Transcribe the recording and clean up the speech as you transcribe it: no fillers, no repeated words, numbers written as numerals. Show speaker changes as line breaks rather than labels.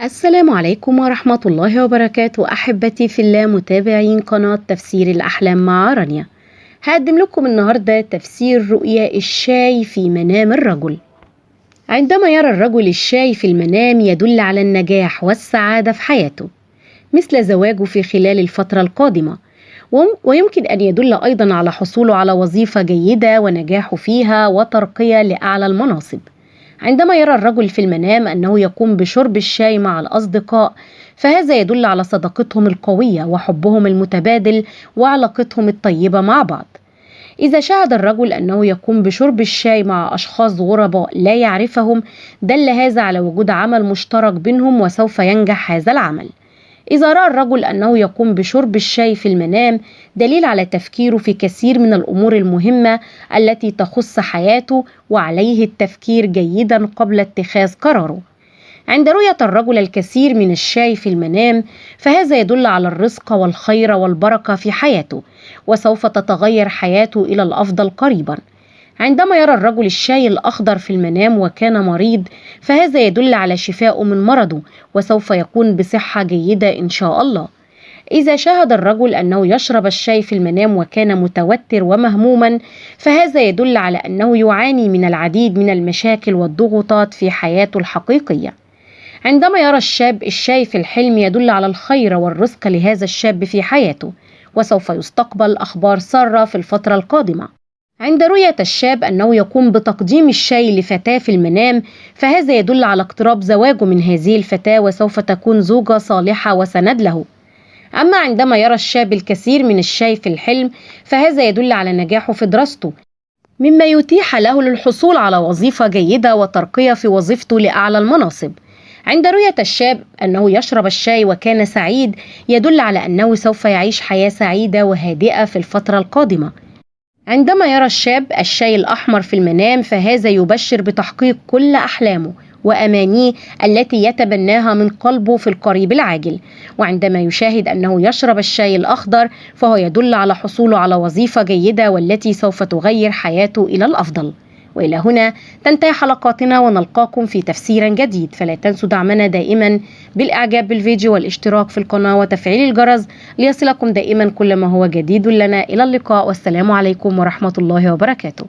السلام عليكم ورحمة الله وبركاته، أحبتي في الله متابعين قناة تفسير الأحلام مع رانيا. هقدم لكم النهاردة تفسير رؤيا الشاي في منام الرجل. عندما يرى الرجل الشاي في المنام يدل على النجاح والسعادة في حياته، مثل زواجه في خلال الفترة القادمة، ويمكن أن يدل أيضا على حصوله على وظيفة جيدة ونجاحه فيها وترقية لأعلى المناصب. عندما يرى الرجل في المنام أنه يقوم بشرب الشاي مع الأصدقاء، فهذا يدل على صداقتهم القوية وحبهم المتبادل وعلاقتهم الطيبة مع بعض. إذا شاهد الرجل أنه يقوم بشرب الشاي مع أشخاص غرباء لا يعرفهم، دل هذا على وجود عمل مشترك بينهم وسوف ينجح هذا العمل. إذا رأى الرجل أنه يقوم بشرب الشاي في المنام، دليل على تفكيره في كثير من الأمور المهمة التي تخص حياته، وعليه التفكير جيدا قبل اتخاذ قراره. عند رؤية الرجل الكثير من الشاي في المنام، فهذا يدل على الرزق والخير والبركة في حياته، وسوف تتغير حياته إلى الأفضل قريبا. عندما يرى الرجل الشاي الأخضر في المنام وكان مريض، فهذا يدل على شفائه من مرضه، وسوف يكون بصحة جيدة إن شاء الله. إذا شاهد الرجل أنه يشرب الشاي في المنام وكان متوتر ومهموما، فهذا يدل على أنه يعاني من العديد من المشاكل والضغوطات في حياته الحقيقية. عندما يرى الشاب الشاي في الحلم، يدل على الخير والرزق لهذا الشاب في حياته، وسوف يستقبل أخبار سارة في الفترة القادمة. عند رؤية الشاب أنه يقوم بتقديم الشاي لفتاة في المنام، فهذا يدل على اقتراب زواجه من هذه الفتاة، وسوف تكون زوجة صالحة وسند له. أما عندما يرى الشاب الكثير من الشاي في الحلم، فهذا يدل على نجاحه في دراسته، مما يتيح له للحصول على وظيفة جيدة وترقية في وظيفته لأعلى المناصب. عند رؤية الشاب أنه يشرب الشاي وكان سعيد، يدل على أنه سوف يعيش حياة سعيدة وهادئة في الفترة القادمة. عندما يرى الشاب الشاي الأحمر في المنام، فهذا يبشر بتحقيق كل أحلامه وأمانيه التي يتبناها من قلبه في القريب العاجل. وعندما يشاهد أنه يشرب الشاي الأخضر، فهو يدل على حصوله على وظيفة جيدة والتي سوف تغير حياته إلى الأفضل. وإلى هنا تنتهي حلقاتنا، ونلقاكم في تفسير جديد. فلا تنسوا دعمنا دائما بالإعجاب بالفيديو والاشتراك في القناة وتفعيل الجرس ليصلكم دائما كل ما هو جديد لنا. إلى اللقاء، والسلام عليكم ورحمة الله وبركاته.